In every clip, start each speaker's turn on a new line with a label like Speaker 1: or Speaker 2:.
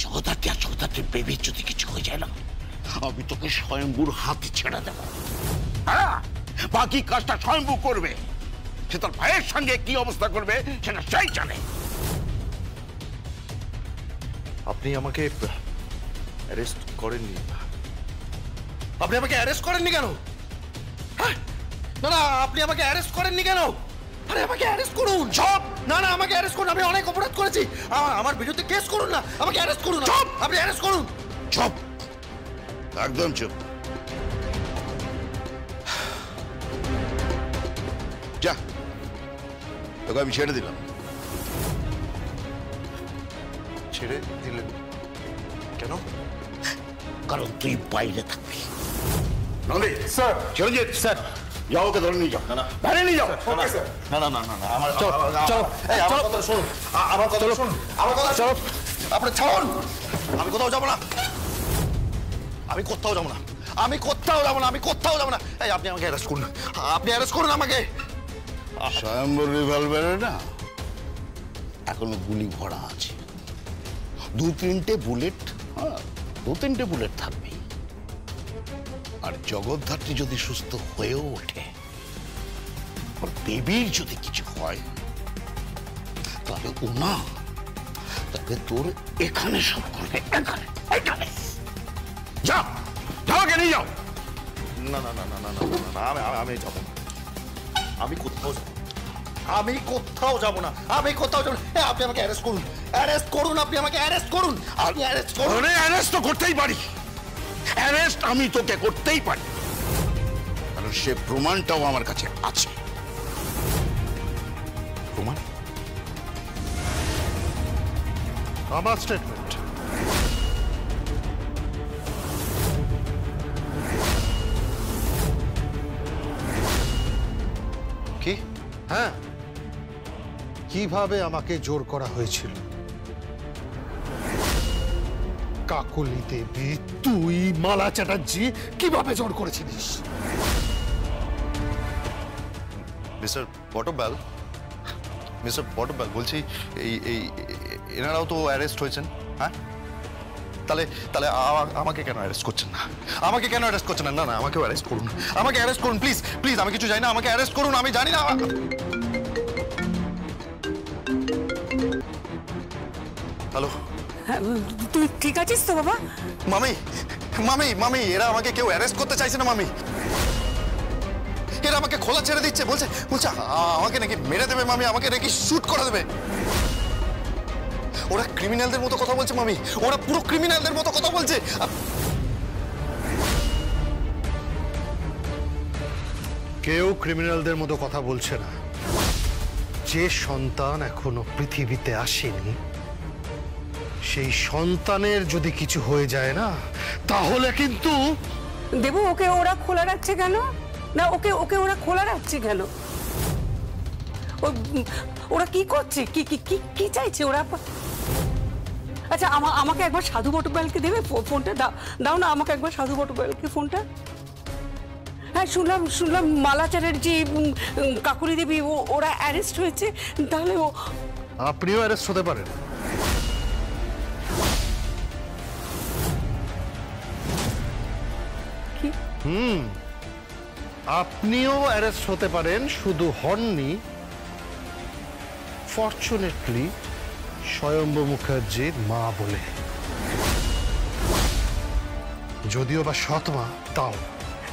Speaker 1: জগদ্ধাত্রী বেবির যদি কিছু হয়ে যায় না, আমি তোকে স্বয়ম্ভুর হাতে ছেড়ে দেব। হ্যাঁ, বাকি কাজটা স্বয়ম্ভু করবে। সে তার ভাইয়ের সঙ্গে কি অবস্থা করবে সেটা সেই জানে।
Speaker 2: আপনি আমাকে অ্যারেস্ট করেননি। আপনি আমাকে অ্যারেস্ট করেননি কেন? না না, আপনি আমাকে অ্যারেস্ট করেননি কেন? আরে আমাকে অ্যারেস্ট করুন। চুপ! না না, আমাকে অ্যারেস্ট করুন। আমি অনেক অপরাধ করেছি, আমার বিরুদ্ধে কেস করুন না, আমাকে অ্যারেস্ট করুন। চুপ! আপনি অ্যারেস্ট করুন।
Speaker 1: চুপ, একদম চুপ। যা, তোকে আমি ছেড়ে দিলাম।
Speaker 2: ছেড়ে দিলেন কেন?
Speaker 1: কারণ তুই বাইরে থাকবি।
Speaker 2: স্যার,
Speaker 1: চিরঞ্জিত স্যার, যাও, ওকে ধরে নিয়ে যাও। না, বাইরে নিয়ে যাও। Okay sir. না না না না, আমার
Speaker 2: চলো, আমার কথা শুনুন, আমার কথা শুনুন, আমার কথা চলো। আপনি ছাড়ুন, আমি কোথাও যাবো না, আমি কোথাও যাবো না, আমি কোথাও যাবো না, আমি কোথাও যাবো না। এই আপনি আমাকে অ্যারেস্ট করুন, আপনি অ্যারেস্ট করুন আমাকে।
Speaker 1: স্বয়ম্বর রিভলভারে না এখনো গুলি ভরা আছে, দু তিনটে বুলেট থাকবে। আর জগদ্ধাত্রী যদি সুস্থ হয়েও ওঠে, আর বেবির যদি কিছু হয়, তাহলে ও না, তাকে তোর এখানে সব করবে, এখানে। যাও, যাওকে নিয়ে যাও।
Speaker 2: না না না না না না না, আমি যাবো না, আমি কোথাও যাবো, আমি কোথাও যাবো না, আমি কোথাও যাবো না। আপনি আমাকে অ্যারেস্ট করুন, অ্যারেস্ট করুন, আপনি আমাকে অ্যারেস্ট করুন, আপনি অ্যারেস্ট করুন।
Speaker 1: অ্যারেস্ট তো করতেই পারি, অ্যারেস্ট আমি তোকে করতেই পারি, কারণ সে প্রমাণটাও আমার কাছে আছে।
Speaker 2: প্রমাণ? আমার স্টেটমেন্ট। কি? হ্যাঁ, কিভাবে আমাকে জোর করা হয়েছিল? কাকলি দেবী, তুই, মালা চ্যাটার্জি কিভাবে জোর করেছিলিস?
Speaker 3: মিস্টার বটব্যাল, বলছি এই এনারাও তো অ্যারেস্ট হয়েছেন। হ্যাঁ, তাহলে আমাকে কেন অ্যারেস্ট করছেন না? আমাকে কেন অ্যারেস্ট করছেন না? না না, আমাকেও অ্যারেস্ট করুন, আমাকে অ্যারেস্ট করুন প্লিজ, প্লিজ। আমি কিছু জানি না, আমাকে অ্যারেস্ট করুন, আমি জানি না। হ্যালো,
Speaker 4: তুই ঠিক আছিস তো বাবা?
Speaker 3: মামি, এরা আমাকে কেউ অ্যারেস্ট করতে চাইছে না মামি। এরা আমাকে খোলা ছেড়ে দিচ্ছে, বলছে আমাকে নাকি মেরে দেবে মামি, আমাকে নাকি শুট করে দেবে। ওরা ক্রিমিনালদের মতো কথা বলছে মামি, ওরা পুরো ক্রিমিনালদের মতো কথা বলছে।
Speaker 2: কেউ ক্রিমিনালদের মতো কথা বলছে না। যে সন্তান এখনো পৃথিবীতে আসেনি, সেই সন্তানের যদি কিছু হয়ে যায় না, তাহলে কিন্তু
Speaker 4: দেবু, ওকে ওরা খোলা রাখছে কেন? না, ওকে ওরা খোলা রাখছে কেন? ওরা কি করছে? কি চাইছে ওরা? আচ্ছা, আমাকে একবার সাধু বটব্যালকে দেবে ফোনটা? দাও না আমাকে একবার সাধু বটব্যালকে ফোনটা। হ্যাঁ, শুনলাম মালা চ্যাটার্জি, কাকুলি দেবী ওরা অ্যারেস্ট হয়েছে। তাহলে
Speaker 2: আপনিও অ্যারেস্ট হতে পারেন। আপনিও অ্যারেস্ট হতে পারেন, শুধু হননি, ফরচুনেটলি স্বয়ম্ভু মুখার্জির মা বলে। যদিও বা সৎ মা, তাও।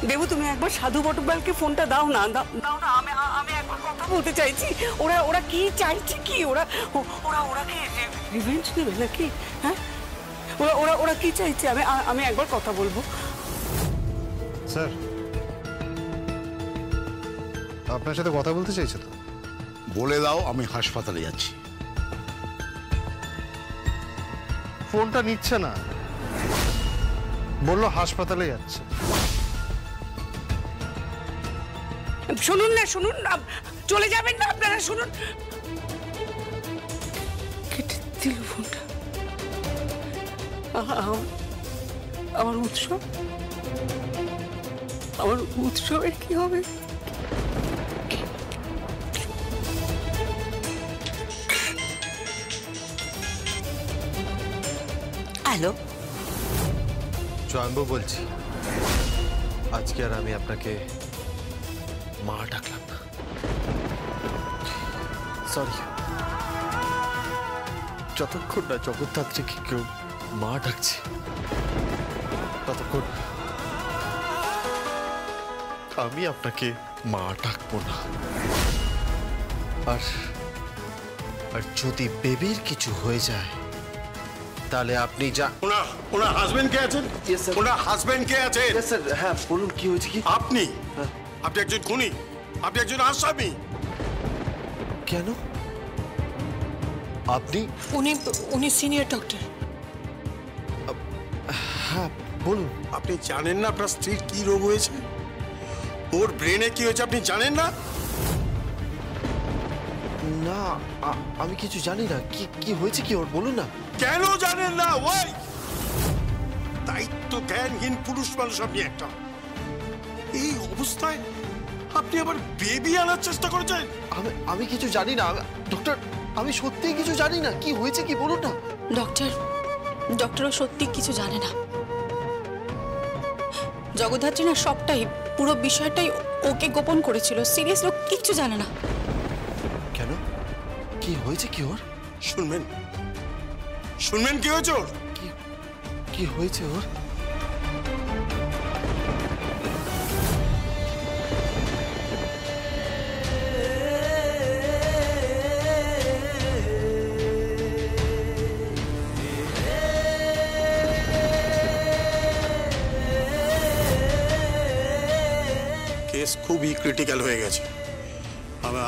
Speaker 4: দেবু, তুমি একবার সাধু বটব্যালকে ফোনটা দাও না, দাও না, আমি একবার কথা বলতে চাইছি। ওরা কি চাইছে? কি ওরা কি রিভেঞ্জ নেবে নাকি? হ্যাঁ, ওরা কি চাইছে? আমি একবার কথা বলবো।
Speaker 2: স্যার, আপনার সাথে কথা বলতে চাইছে তো?
Speaker 1: বলে দাও আমি হাসপাতালে যাচ্ছি।
Speaker 2: ফোনটা নিচ্ছে না, বললো হাসপাতালে যাচ্ছে।
Speaker 4: শুনুন না, চলে যাবেন না আপনারা, শুনুন। কেটে দিল ফোনটা। আমার উৎসবের কি হবে? হ্যালো,
Speaker 2: জয়ম্ব বলছি। আজকে আর আমি আপনাকে মা ডাকলাম না, সরি। যতক্ষণ না জগদ্ধাত্রীকে কেউ মা ডাকছে ততক্ষণ আমি আপনাকে মা ডাকবো না। আর যদি বেবির কিছু হয়ে যায় তাহলে আপনি যা।
Speaker 5: ওনার হাজবেন্ড কে আছেন?
Speaker 2: Yes, sir.
Speaker 5: ওনার হাজবেন্ড কে আছেন?
Speaker 2: স্যার, হ্যাঁ বলুন, কি হয়েছে? কি
Speaker 5: আপনি আপনি একজন খুনি, আপনি একজন আসামি।
Speaker 2: কেন? আপনি?
Speaker 4: উনি সিনিয়র ডক্টর।
Speaker 2: হ্যাঁ বলুন।
Speaker 5: আপনি জানেন না আপনার স্ত্রীর কি রোগ হয়েছে? ওর ব্রেনে কি হয়েছে আপনি জানেন না?
Speaker 2: না, আমি কিছু জানি না। কি হয়েছে কি ওর, বলুন না।
Speaker 5: কেন জানেন না? ওয়াই? দায়িত্ব জ্ঞানহীন পুরুষ মানুষ আপনি একটা। এই অবস্থায় আপনি আবার বেবি আনার চেষ্টা করেছেন?
Speaker 2: আমি কিছু জানি না ডক্টর, আমি সত্যিই কিছু জানি না। কি হয়েছে কি বলুন না।
Speaker 6: ডক্টরও সত্যি কিছু জানে না। জগদ্ধাত্রী না সবটাই, পুরো বিষয়টাই ওকে গোপন করেছিল। সিরিয়াসলি ও কিচ্ছু জানে না।
Speaker 2: কেন? কি হয়েছে কি ওর?
Speaker 5: শুনবেন কি হয়েছে ওর?
Speaker 2: কি হয়েছে ওর?
Speaker 5: কেস খুবই ক্রিটিক্যাল হয়ে গেছে।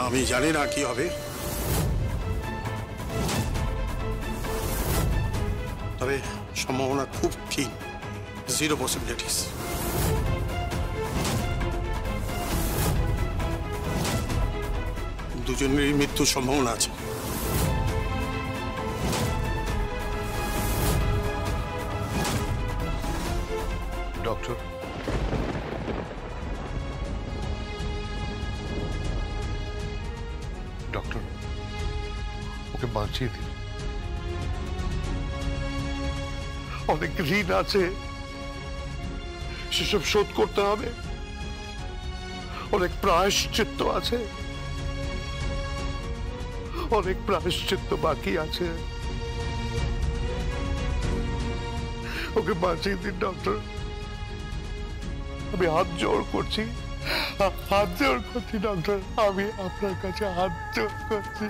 Speaker 5: আমি জানি না কি হবে, তবে সম্ভাবনা খুব ক্ষীণ, 0 পসিবিলিটিস। দুজনেরই মৃত্যুর সম্ভাবনা আছে।
Speaker 1: ডক্টর, ডক্টর ওকে বাঁচিয়ে দিন। অনেক ঋণ আছে, সেসব শোধ করতে হবে। অনেক প্রায়শ্চিত্ত আছে, অনেক প্রায়শ্চিত্ত বাকি আছে। ওকে বাঁচিয়ে দিন ডক্টর, আমি হাত জোড় করছি, হাত জোড় করছি ডক্টর, আমি আপনার কাছে হাত জোড় করছি।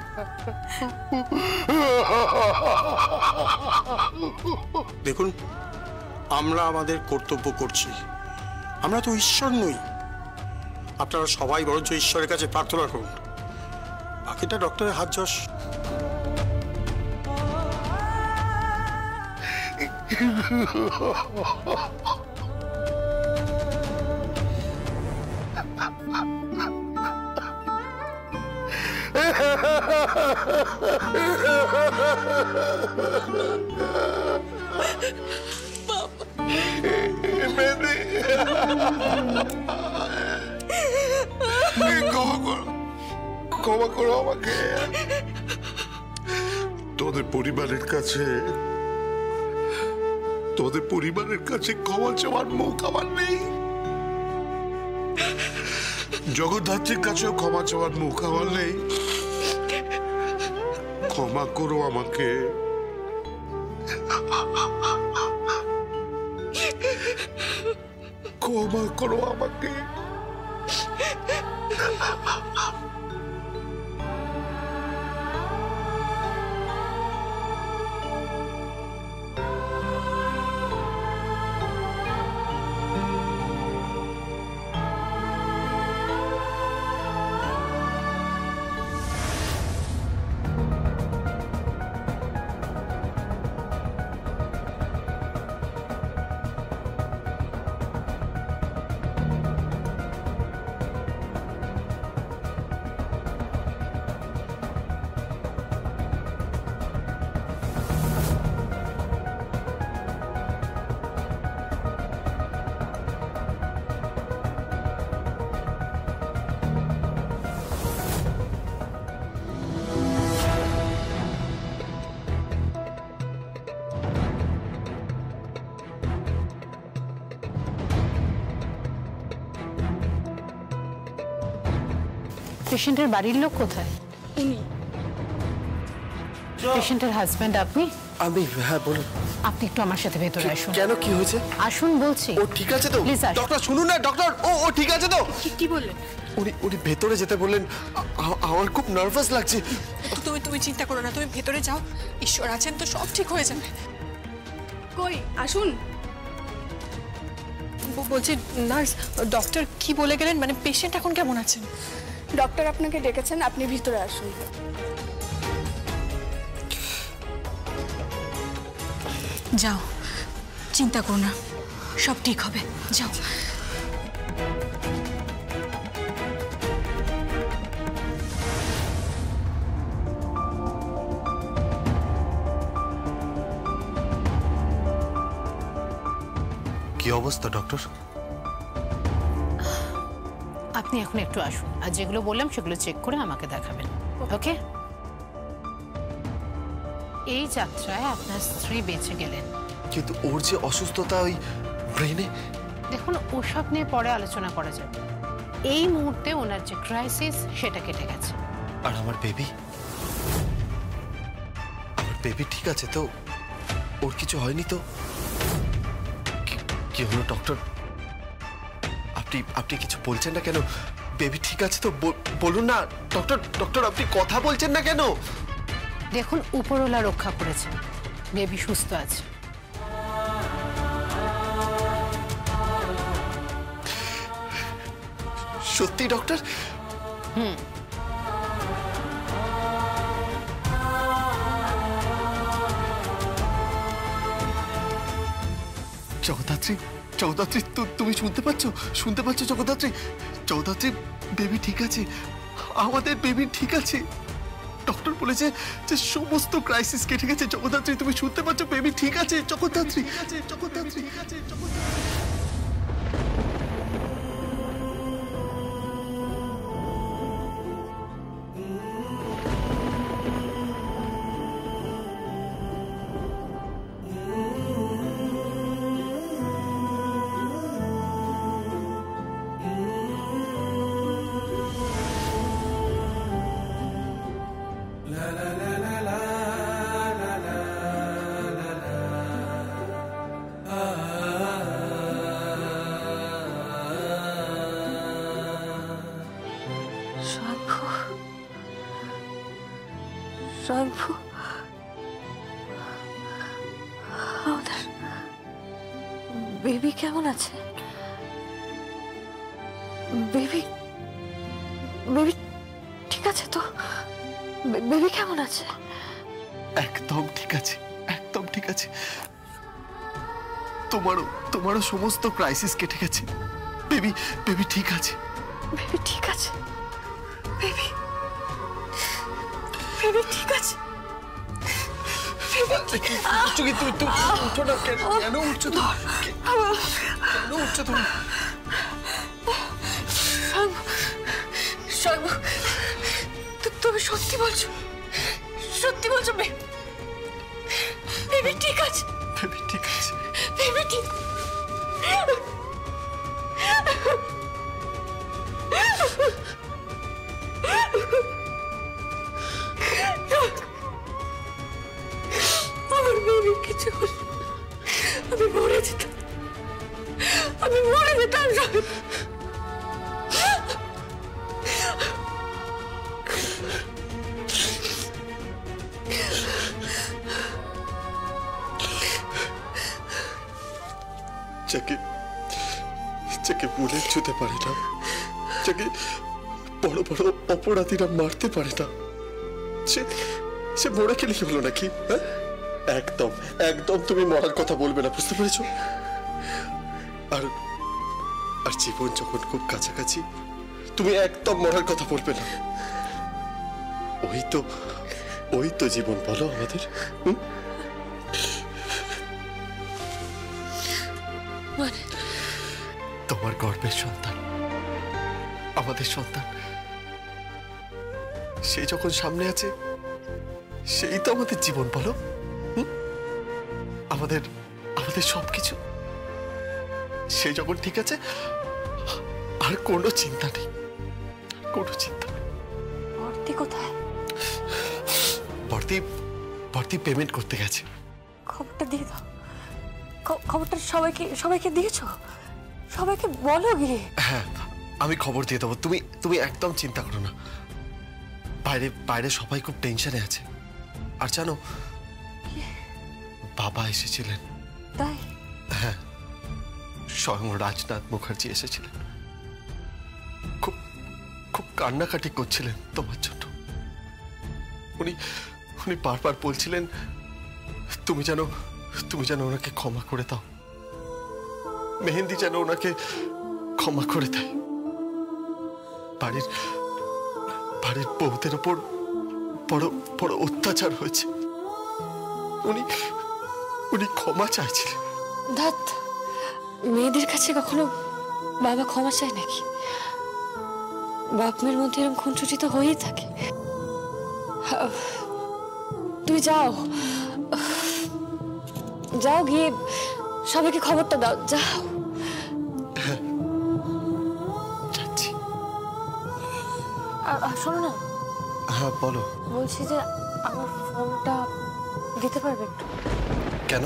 Speaker 5: দেখুন, আমরা আমাদের কর্তব্য করছি, আমরা তো ঈশ্বর নই। আপনারা সবাই বরঞ্চ ঈশ্বরের কাছে প্রার্থনা করুন, বাকিটা ডক্টরের হাত যশ।
Speaker 1: ক্ষমা করো আমাকে। তোমাদের পরিবারের কাছে ক্ষমা চাওয়ার মুখ আমার নেই। জগদ্ধাত্রীর কাছেও ক্ষমা চাওয়ার মুখ আমার নেই। ক্ষমা করো আমাকে। ক্ষমা করো আমাকে।
Speaker 7: পেশেন্টের বাড়ির লোক কোথায়?
Speaker 4: উনি
Speaker 7: পেশেন্টের হাজবেন্ড আপনি?
Speaker 2: আমি, হ্যাঁ বলুন।
Speaker 7: আপনি একটু আমার সাথে ভেতরে আসুন।
Speaker 2: কেন, কি হয়েছে?
Speaker 7: আসুন বলছি।
Speaker 2: ও ঠিক আছে তো?
Speaker 7: Please আসুন।
Speaker 2: ডক্টর শুনুন না, ডক্টর ও ঠিক আছে তো?
Speaker 6: কি বললেন?
Speaker 2: উনি ভেতরে যেতে বললেন। আমার খুব নার্ভাস লাগছে।
Speaker 6: তুমি চিন্তা করো না, তুমি ভেতরে যাও, ঈশ্বর আছেন তো, সব ঠিক হয়ে যাবে।
Speaker 4: কই আসুন।
Speaker 6: বলছি নার্স, ডক্টর কি বলে গেলেন, মানে পেশেন্ট এখন কেমন আছেন?
Speaker 4: ডক্টর আপনাকে ডেকেছেন, আপনি ভিতরে আসুন।
Speaker 6: যাও, চিন্তা করো না, সব ঠিক হবে, যাও।
Speaker 2: কি অবস্থা ডক্টর?
Speaker 7: আপনি এখন একটু আসুন, আর যেগুলো বললাম সেগুলো চেক করে আমাকে দেখাবেন, ওকে? এই যাত্রায় আপনার স্ত্রী বেঁচে গেলেন,
Speaker 2: কিন্তু ওর যে অসুস্থতা, ওই ব্রেনে।
Speaker 7: দেখুন ওসব নিয়ে পরে আলোচনা করা যাবে। এই মুহূর্তে ওনার যে ক্রাইসিস সেটা কেটে গেছে।
Speaker 2: আর আমার বেবি ঠিক আছে তো? ওর কিছু হয়নি তো? কি হলো ডক্টর? আপনি কিছু বলছেন না কেন? বেবি ঠিক আছে তো? বলুন না ডক্টর, আপনি কথা বলছেন না কেন?
Speaker 7: দেখুন উপরওয়ালা রক্ষা করেছে, বেবি সুস্থ আছে।
Speaker 2: সত্যি ডক্টর? জগদ্ধাত্রী, তুমি শুনতে পাচ্ছ জগদ্ধাত্রী? বেবি ঠিক আছে, আমাদের বেবি ঠিক আছে। ডক্টর বলেছে যে সমস্ত ক্রাইসিস কেটে গেছে। জগদ্ধাত্রী তুমি শুনতে পাচ্ছ? বেবি ঠিক আছে জগদ্ধাত্রী।
Speaker 4: শম্ভু, আমাদের বেবি কেমন আছে? বেবি ঠিক আছে তো? বেবি কেমন আছে?
Speaker 2: একদম ঠিক আছে। তোমারও সমস্ত ক্রাইসিস কেটে গেছে। বেবি ঠিক আছে।
Speaker 4: বেবি ঠিক আছে। বেবি ঠিক আছে।
Speaker 2: উঠো না, কেন উঠছো তুমি?
Speaker 4: শম্ভু, তুমি সত্যি বলছো? বেবি ঠিক আছে। বেবি ঠিক। আমার বেবি কিছু হলো, আমি মরে যেতাম।
Speaker 2: যাকে বুলেট ছুঁতে পারে না, যাকে বড় বড় অপরাধীরা মারতে পারে না, সে মরে গেলে কি হলো নাকি? একদম তুমি মরার কথা বলবে না, বুঝতে পেরেছো? আর জীবন যখন খুব কাছাকাছি, তুমি একদম মরার কথা বলবে না। ওই তো জীবন, বলো আমাদের। তোমার গর্ভের সন্তান, আমাদের সন্তান, সে যখন সামনে আছে, সেই তো আমাদের জীবন, বলো। আমাদের সবকিছু। সে যখন ঠিক আছে, আর কোনো চিন্তা নেই।
Speaker 8: বর্তি কোথায়?
Speaker 2: বর্তি পেমেন্ট করতে গেছে।
Speaker 8: খবরটা দিয়ে দাও। খবরটা সবাইকে দিয়েছো? সবাইকে বলো গিয়ে।
Speaker 2: হ্যাঁ, আমি খবর দিয়ে দেবো। তুমি একদম চিন্তা করো না। বাইরে সবাই খুব টেনশনে আছে। আর জানো, বাবা এসেছিলেন।
Speaker 8: তাই?
Speaker 2: হ্যাঁ, স্বয়ং রাজনাথ মুখার্জি এসেছিলেন। খুব খুব কান্নাকাটি করছিলেন তোমার জন্য। উনি বারবার বলছিলেন তুমি যেন ওনাকে ক্ষমা করে দাও। মেহেন্দি যেন ওনাকে ক্ষমা করে দেয়। বাড়ির বউদের উপর বড় অত্যাচার হয়েছে। উনি ক্ষমা চাইছিলেন।
Speaker 8: ধ্যাৎ, মেয়েদের কাছে কখনো বাবা ক্ষমা চায় নাকি? বাপ মেয়ের মধ্যে এরকম খুনসুটি তো হয়েই থাকে। তুমি যাও গিয়ে সবাইকে খবরটা দাও। যাও।
Speaker 2: যাচ্ছি।
Speaker 8: শোনো না।
Speaker 2: হ্যাঁ বলো।
Speaker 8: বলছি যে আমার ফোনটা দিতে পারবে একটু?
Speaker 2: কেন?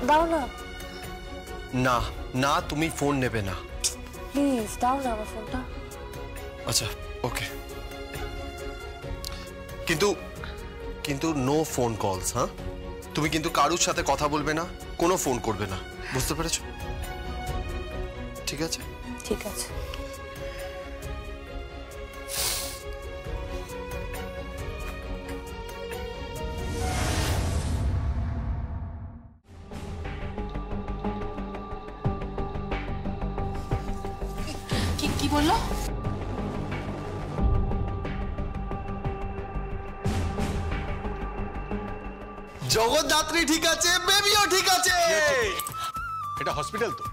Speaker 8: দাও না।
Speaker 2: না, তুমি ফোন নেবে না।
Speaker 8: প্লিজ দাও না আমার ফোনটা।
Speaker 2: আচ্ছা, ওকে। কিন্তু নো ফোন কলস। হ্যাঁ, তুমি কিন্তু কারুর সাথে কথা বলবে না, কোনো ফোন করবে না, বুঝতে পেরেছো? ঠিক আছে?
Speaker 8: ঠিক আছে।
Speaker 6: কি বললো?
Speaker 2: জগদ্ধাত্রী ঠিক আছে, বেবিও ঠিক আছে।
Speaker 3: এটা হসপিটাল তো?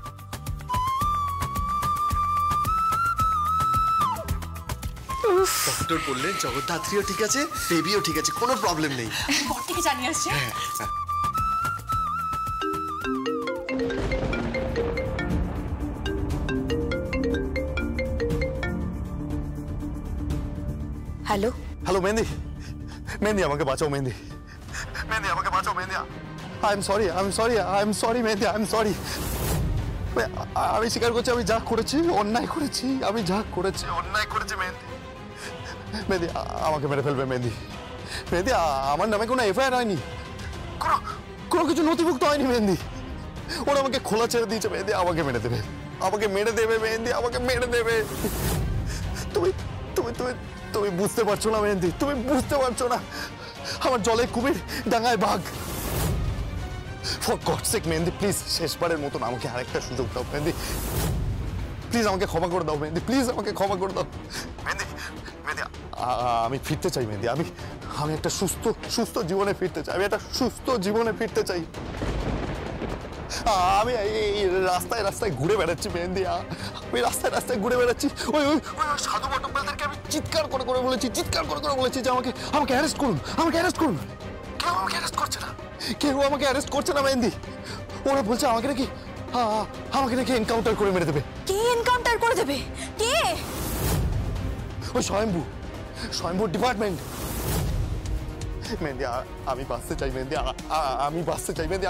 Speaker 2: ডক্টর বললেন জগদ্ধাত্রীও ঠিক আছে, বেবিও ঠিক আছে, কোনো প্রবলেম নেই।
Speaker 6: বর্তিকে জানিয়ে আসছে।
Speaker 8: হ্যালো
Speaker 3: হ্যালো মেহেন্দি, আমাকে বাঁচাও মেহেন্দি, আমাকে বাঁচাও Mehendi. I am sorry Mehendi, I am sorry. আমি স্বীকার করছি আমি যা করেছি অন্যায় করেছি, মেহেন্দি আমাকে মেরে ফেলবে মেহেন্দি। আমার নামে কোনো এফআইআর হয়নি, কোনো কিছু নথিভুক্ত হয়নি মেহেন্দি। ওরা আমাকে খোলা ছেড়ে দিয়েছে মেহেন্দি। আমাকে মেরে দেবে মেহেন্দি, আমাকে মেরে দেবে। তুমি বুঝতে পারছো না মেহেন্দি, তুমি বুঝতে পারছো না। আমার জলে কুমির, ডাঙায় বাঘ। For God's sake Mehendi, please শেষবারের মতন আমাকে আরেকটা সুযোগ দাও মেহেন্দি। প্লিজ আমাকে ক্ষমা করে দাও মেহেন্দি, প্লিজ আমাকে ক্ষমা করে দাও মেহেন্দি। আমি ফিরতে চাই মেহেন্দি। আমি একটা সুস্থ জীবনে ফিরতে চাই। আমি এই রাস্তায় ঘুরে বেড়াচ্ছি মেহেন্দি। আমি রাস্তায় ঘুরে বেড়াচ্ছি। ওই সাধু বটমবেলদেরকে আমি চিৎকার করে বলেছি যে আমাকে অ্যারেস্ট করুন। কেউ আমাকে অ্যারেস্ট করছে না মেহেন্দি। ওরা বলছে আমাকে নাকি এনকাউন্টার করে মেরে দেবে।
Speaker 8: কে এনকাউন্টার করে দেবে? কে?
Speaker 3: ওই স্বয়ম্ভু ডিপার্টমেন্ট। মেহেন্দি আমি বাঁচতে চাই মেহেন্দি,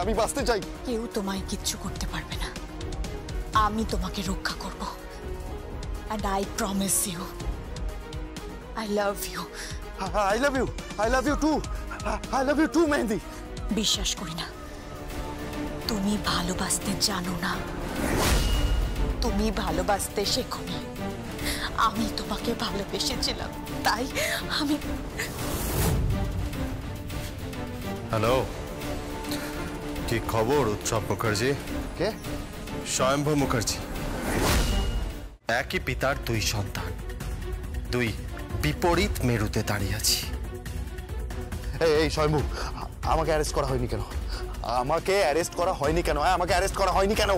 Speaker 3: আমি বাঁচতে চাই।
Speaker 6: কেউ তোমায় কিচ্ছু করতে পারবে না। আমি তোমাকে রক্ষা করব। And I promise you, I love you.
Speaker 3: I love you too mehndi.
Speaker 6: বিশ্বাস করি না, তুমি ভালোবাসতে জানো না, তুমি ভালোবাসতে শেখোনি। আমি তোমাকে ভালোবেসেছিলাম, তাই আমি।
Speaker 2: হ্যালো, কি খবর উৎসব মুখার্জি?
Speaker 3: কে?
Speaker 2: স্বয়ম্ভু মুখার্জি। একই পিতার দুই সন্তান, দুই বিপরীত মেরুতে দাঁড়িয়ে আছি।
Speaker 3: এই স্বয়ম্ভু, আমাকে অ্যারেস্ট করা হয়নি কেন?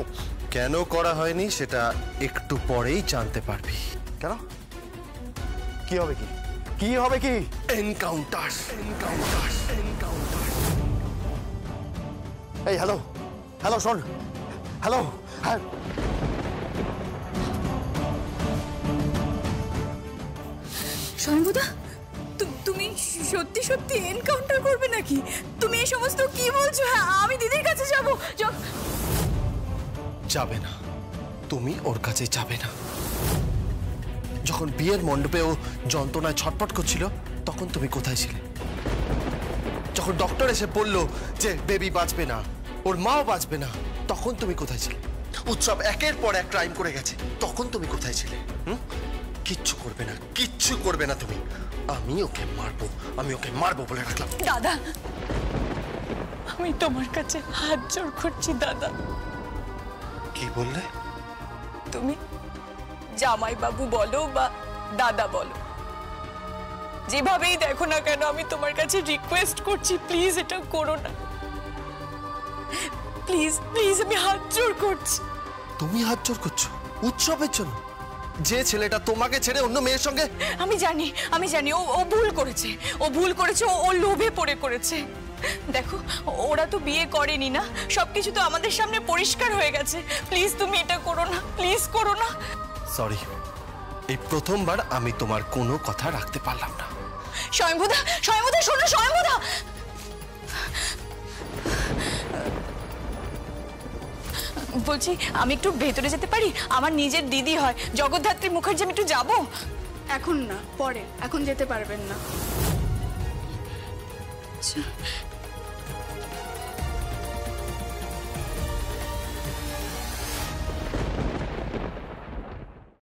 Speaker 2: কেন করা হয়নি সেটা একটু পরেই জানতে পারবি।
Speaker 3: কেন? কি হবে কি?
Speaker 2: এনকাউন্টার।
Speaker 3: এই হ্যালো শোন, হ্যালো।
Speaker 6: স্বয়ংভূদা, তুমি সত্যি সত্যি এনকাউন্টার করবে নাকি? তুমি এই সমস্ত কি বলছো? হ্যাঁ, আমি দিদির কাছে যাব।
Speaker 2: যাবে না, তুমি ওর কাছে যাবে না। যখন বিয়ের মণ্ডপে ও যন্ত্রণায় ছটপট করছিল তখন তুমি কোথায় ছিলে? যখন ডক্টর এসে বলল যে বেবি বাঁচবে না, ওর মাও বাঁচবে না, তখন তুমি কোথায় ছিলে? উৎসব একের পর এক ক্রাইম করে গেছে, তখন তুমি কোথায় ছিলে? কিচ্ছু করবে না, কিচ্ছু করবে না তুমি। আমি ওকে মারবো বলে রাখলাম।
Speaker 6: দাদা, আমি তোমার কাছে হাত জোড় করছি দাদা।
Speaker 2: কি বললে?
Speaker 6: তুমি জামাইবাবু বলো বা দাদা বলো, যেভাবেই দেখো না কেন, আমি তোমার কাছে রিকোয়েস্ট করছি, প্লিজ এটা করো না। প্লিজ প্লিজ, আমি হাত জোড় করছি।
Speaker 2: তুমি হাত জোড় করছো উৎসবের জন্য? যে ছেলেটা তোমাকে ছেড়ে অন্য মেয়ের সঙ্গে।
Speaker 6: আমি জানি ও ভুল করেছে, ও লোভে পড়ে করেছে। দেখো, ওরা তো বিয়ে করেনি না, সবকিছু তো আমাদের সামনে পরিষ্কার হয়ে গেছে। প্লিজ তুমি এটা করো না, প্লিজ করো না।
Speaker 2: সরি, এই প্রথমবার আমি তোমার কোনো কথা রাখতে পারলাম না।
Speaker 6: স্বয়ংভূদা, শোনো স্বয়ংভূদা। বলছি, আমি একটু ভেতরে যেতে পারি? আমার নিজের দিদি হয় জগদ্ধাত্রী মুখার্জি, আমি একটু যাবো।
Speaker 9: এখন না, পরে, এখন যেতে পারবেন না।
Speaker 6: আচ্ছা।